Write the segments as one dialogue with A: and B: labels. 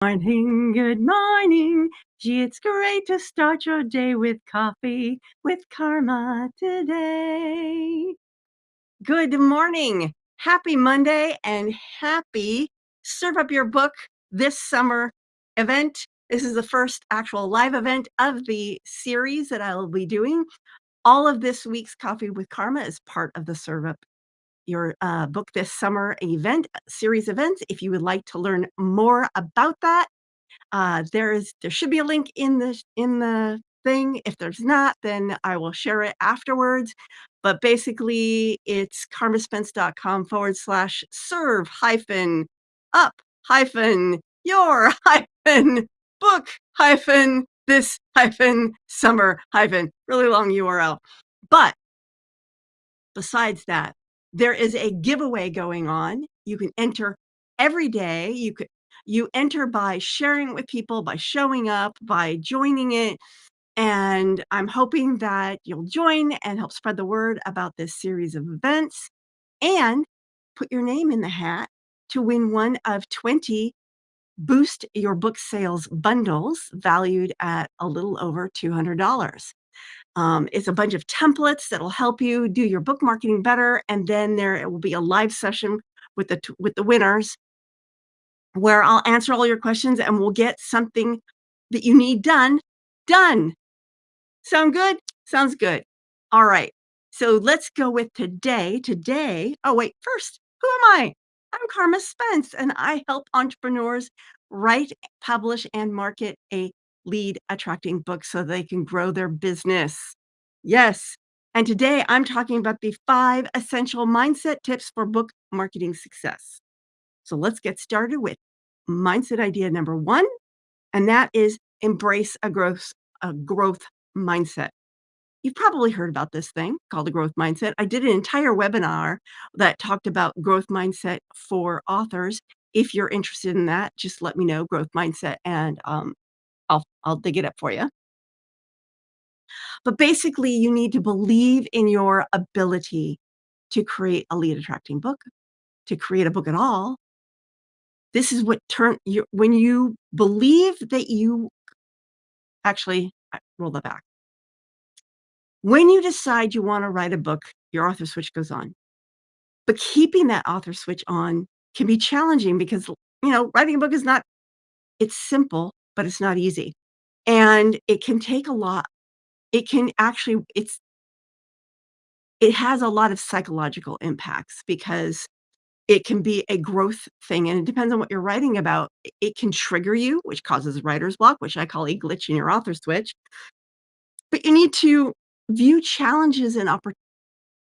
A: Morning, good morning. Gee, it's great to start your day with coffee with Karma today. Good morning. Happy Monday and happy Serve Up Your Book this summer event. This is the first actual live event of the series that I will be doing. All of this week's Coffee with Karma is part of the Serve Up Your Book this summer event series events. If you would like to learn more about that, there should be a link in the thing. If there's not, then I will share it afterwards. But basically, it's karmaspence.com/serve hyphen up hyphen your hyphen book hyphen this hyphen summer hyphen really long URL. But besides that, there is a giveaway going on. You can enter every day. You enter by sharing it with people, by showing up, by joining it. And I'm hoping that you'll join and help spread the word about this series of events and put your name in the hat to win one of 20 Boost Your Book Sales bundles valued at a little over $200. It's a bunch of templates that'll help you do your book marketing better. And then there will be a live session with the winners where I'll answer all your questions and we'll get something that you need done. Sound good? Sounds good. All right. So let's go with today. First, who am I? I'm Carma Spence, and I help entrepreneurs write, publish, and market a lead attracting book so they can grow their business. Yes. And today I'm talking about the 5 essential mindset tips for book marketing success. So let's get started with mindset idea number 1, and that is embrace a growth mindset. You've probably heard about this thing called the growth mindset. I did an entire webinar that talked about growth mindset for authors. If you're interested in that, just let me know, growth mindset, and I'll dig it up for you. But basically, you need to believe in your ability to create a lead attracting book, to create a book at all. This is what when you believe that you actually roll that back. When you decide you want to write a book, your author switch goes on. But keeping that author switch on can be challenging because, writing a book is not, it's simple, but it's not easy. And it can take a lot. It can actually, it has a lot of psychological impacts because it can be a growth thing. And it depends on what you're writing about. It can trigger you, which causes writer's block, which I call a glitch in your author switch. But you need to view challenges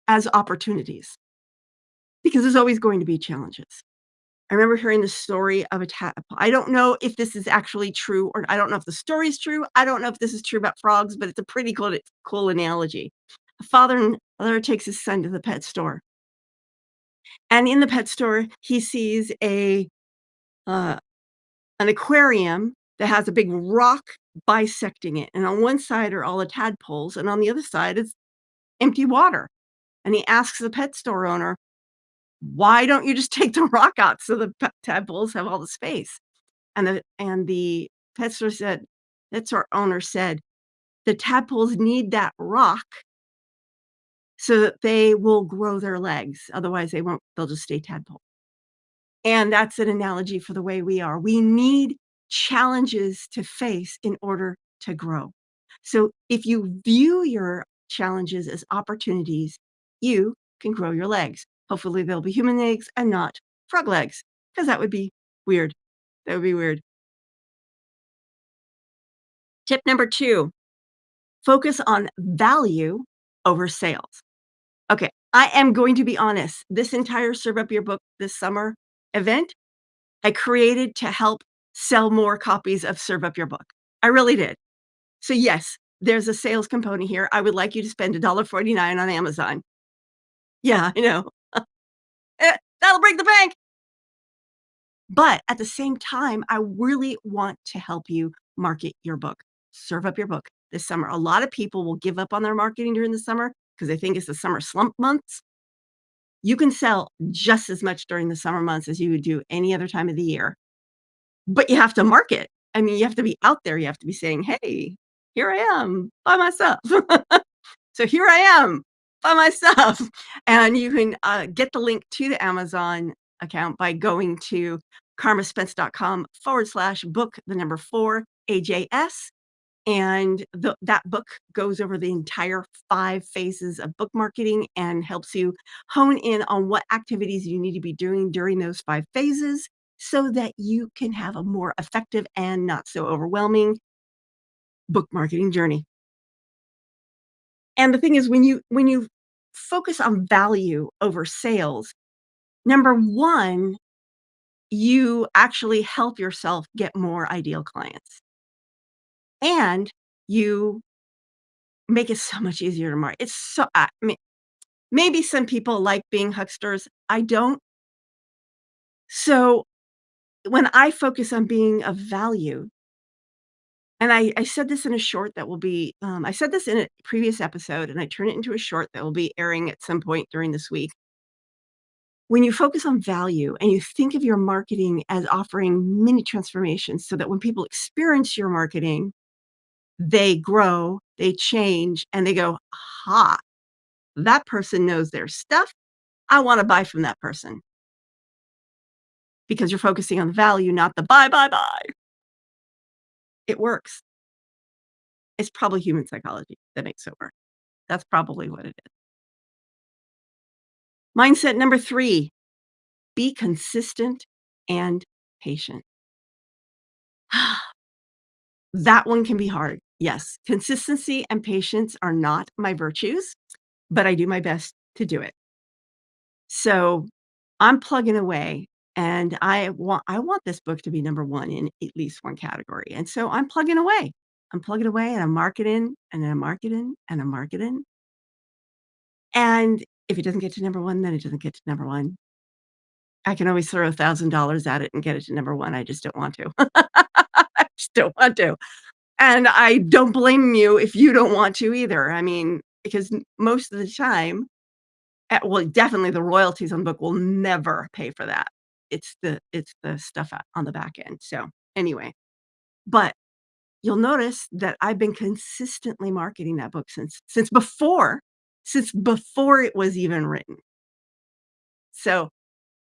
A: as opportunities, because there's always going to be challenges. I remember hearing the story of a tadpole. I don't know if this is actually true, or I don't know if the story is true. I don't know if this is true about frogs, but it's a pretty cool analogy. A father and mother takes his son to the pet store. And in the pet store, he sees an aquarium that has a big rock bisecting it. And on one side are all the tadpoles, and on the other side is empty water. And he asks the pet store owner, why don't you just take the rock out so the tadpoles have all the space? And the pet store owner said, the tadpoles need that rock so that they will grow their legs. Otherwise they won't, they'll just stay tadpole. And that's an analogy for the way we are. We need challenges to face in order to grow. So if you view your challenges as opportunities, you can grow your legs. Hopefully they'll be human legs and not frog legs, because that would be weird. That would be weird. Tip number 2, focus on value over sales. Okay, I am going to be honest. This entire Serve Up Your Book this summer event, I created to help sell more copies of Serve Up Your Book. I really did. So yes, there's a sales component here. I would like you to spend $1.49 on Amazon. Yeah, I know. That'll break the bank. But at the same time, I really want to help you market your book, Serve Up Your Book this summer. A lot of people will give up on their marketing during the summer because they think it's the summer slump months. You can sell just as much during the summer months as you would do any other time of the year. but you have to market. I mean, you have to be out there. You have to be saying, "Hey, here I am by myself." So here I am by myself. And you can get the link to the Amazon account by going to karmaspence.com/book, the number four, AJS. And that book goes over the entire 5 phases of book marketing and helps you hone in on what activities you need to be doing during those 5 phases so that you can have a more effective and not so overwhelming book marketing journey. And the thing is when you focus on value over sales, number 1, you actually help yourself get more ideal clients, and you make it so much easier to market. It's so I mean, maybe some people like being hucksters, I don't. So, when I focus on being of value, and I said this in a short that will be, I said this in a previous episode, and I turn it into a short that will be airing at some point during this week. When you focus on value and you think of your marketing as offering mini transformations so that when people experience your marketing, they grow, they change, and they go, "Aha, that person knows their stuff. I wanna buy from that person." Because you're focusing on the value, not the buy, buy, buy. It works. It's probably human psychology that makes it work. That's probably what it is. Mindset number 3, be consistent and patient. That one can be hard. Yes, consistency and patience are not my virtues, but I do my best to do it. So, I'm plugging away, and I want this book to be number 1 in at least one category, and so I'm plugging away. I'm plugging away, and I'm marketing, and I'm marketing, and I'm marketing, and if it doesn't get to number 1, then it doesn't get to number 1. I can always throw $1,000 at it and get it to number 1, I just don't want to. I just don't want to. And I don't blame you if you don't want to either. I mean, because most of the time, well, definitely the royalties on the book will never pay for that. It's the stuff on the back end. So anyway, but you'll notice that I've been consistently marketing that book since before it was even written. So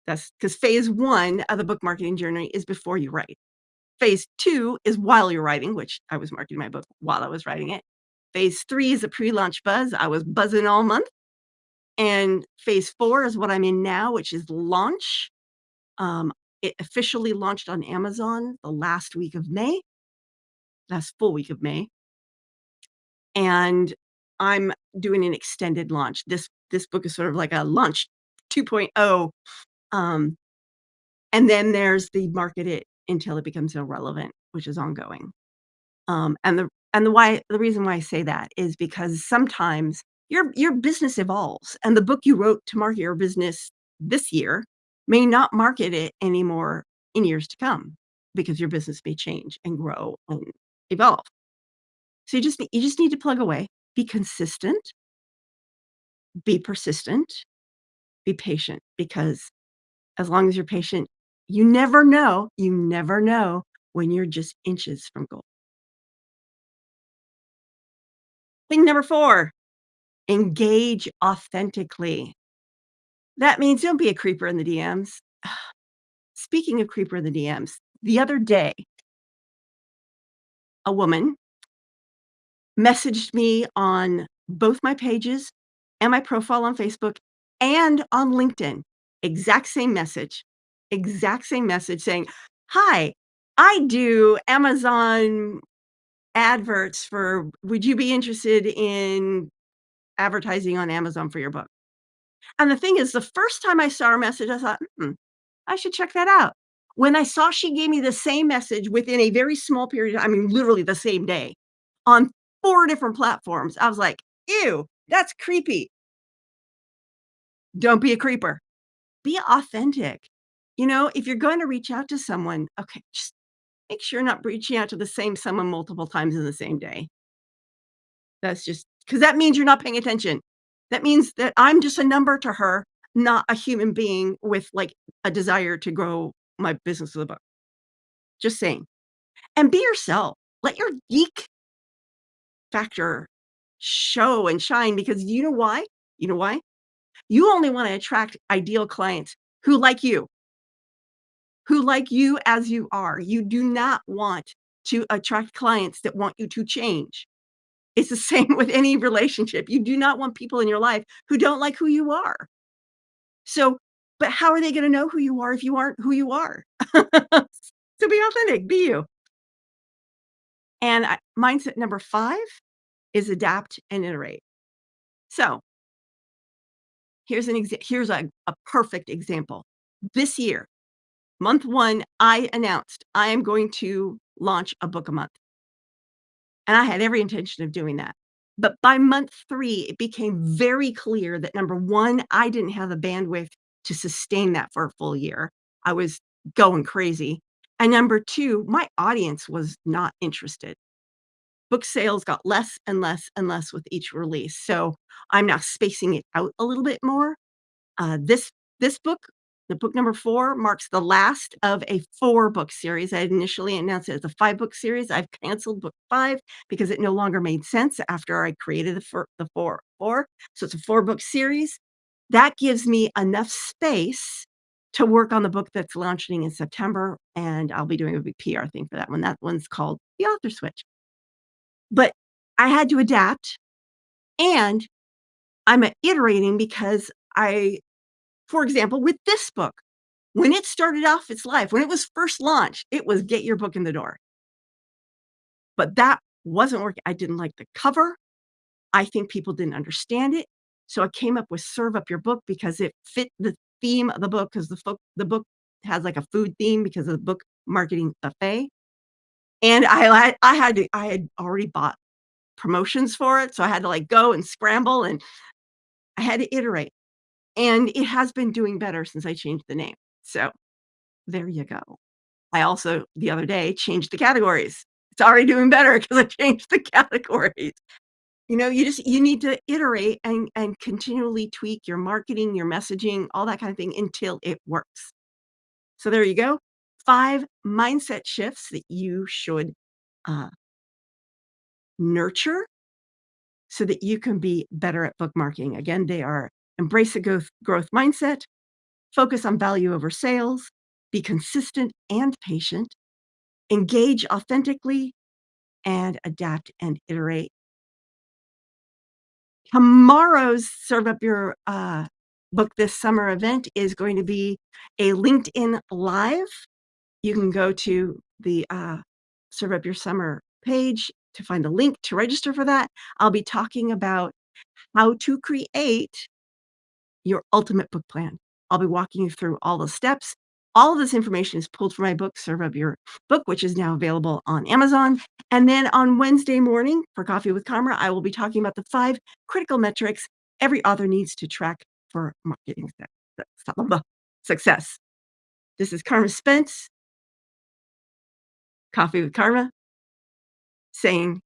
A: that's because phase 1 of the book marketing journey is before you write. Phase 2 is while you're writing, which I was marketing my book while I was writing it. Phase 3 is a pre-launch buzz. I was buzzing all month. And phase 4 is what I'm in now, which is launch. Um, it officially launched on Amazon the last full week of May, and I'm doing an extended launch. This book is sort of like a launch 2.0, um, and then there's the market it until it becomes irrelevant, which is ongoing. And the reason why I say that is because sometimes your business evolves, and the book you wrote to market your business this year may not market it anymore in years to come because your business may change and grow and evolve. So you just need to plug away, be consistent, be persistent, be patient because as long as you're patient, you never know when you're just inches from goal. Thing number 4, engage authentically. That means don't be a creeper in the DMs. Speaking of creeper in the DMs, the other day, a woman messaged me on both my pages and my profile on Facebook and on LinkedIn. Exact same message. Exact same message saying, "Hi, I do Amazon adverts for would you be interested in advertising on Amazon for your book?" And the thing is, the first time I saw her message, I thought, I should check that out. When I saw she gave me the same message within a very small period, I mean, literally the same day, on 4 different platforms, I was like, "Ew, that's creepy." Don't be a creeper. Be authentic. If you're going to reach out to someone, okay, just make sure you're not reaching out to the same someone multiple times in the same day. That's just because that means you're not paying attention. That means that I'm just a number to her, not a human being with, like, a desire to grow my business with a book. Just saying. And be yourself. Let your geek factor show and shine because you know why? You know why? You only wanna attract ideal clients who like you as you are. You do not want to attract clients that want you to change. It's the same with any relationship. You do not want people in your life who don't like who you are. So, but how are they gonna know who you are if you aren't who you are? So be authentic, be you. And mindset number 5 is adapt and iterate. So, here's a perfect example. This year, month 1, I announced I am going to launch a book a month, and I had every intention of doing that. But by month 3, it became very clear that number 1, I didn't have the bandwidth to sustain that for a full year. I was going crazy. And number 2, my audience was not interested. Book sales got less and less and less with each release. So I'm now spacing it out a little bit more. This book, the book number 4, marks the last of a 4-book series. I had initially announced it as a 5-book series. I've canceled book 5 because it no longer made sense after I created the 4. So it's a 4-book series. That gives me enough space to work on the book that's launching in September, and I'll be doing a big PR thing for that one. That one's called The Author Switch. But I had to adapt, and I'm iterating because for example, with this book, when it started off its life, when it was first launched, it was get your book in the door. But that wasn't working. I didn't like the cover. I think people didn't understand it. So I came up with Serve Up Your Book because it fit the theme of the book because the book has like a food theme because of the book marketing buffet. And I had already bought promotions for it. So I had to like go and scramble and I had to iterate. And it has been doing better since I changed the name. So there you go. I also, the other day, changed the categories. It's already doing better because I changed the categories. You need to iterate and continually tweak your marketing, your messaging, all that kind of thing until it works. So there you go. 5 mindset shifts that you should, uh, nurture so that you can be better at bookmarking. Again, they are embrace a growth mindset, focus on value over sales, be consistent and patient, engage authentically, and adapt and iterate. Tomorrow's Serve Up Your Book This Summer event is going to be a LinkedIn Live. You can go to the Serve Up Your Summer page to find a link to register for that. I'll be talking about how to create your ultimate book plan. I'll be walking you through all the steps. All of this information is pulled from my book, Serve Up Your Book, which is now available on Amazon. And then on Wednesday morning for Coffee with Carma, I will be talking about the 5 critical metrics every author needs to track for marketing success. This is Carma Spence, Coffee with Carma, saying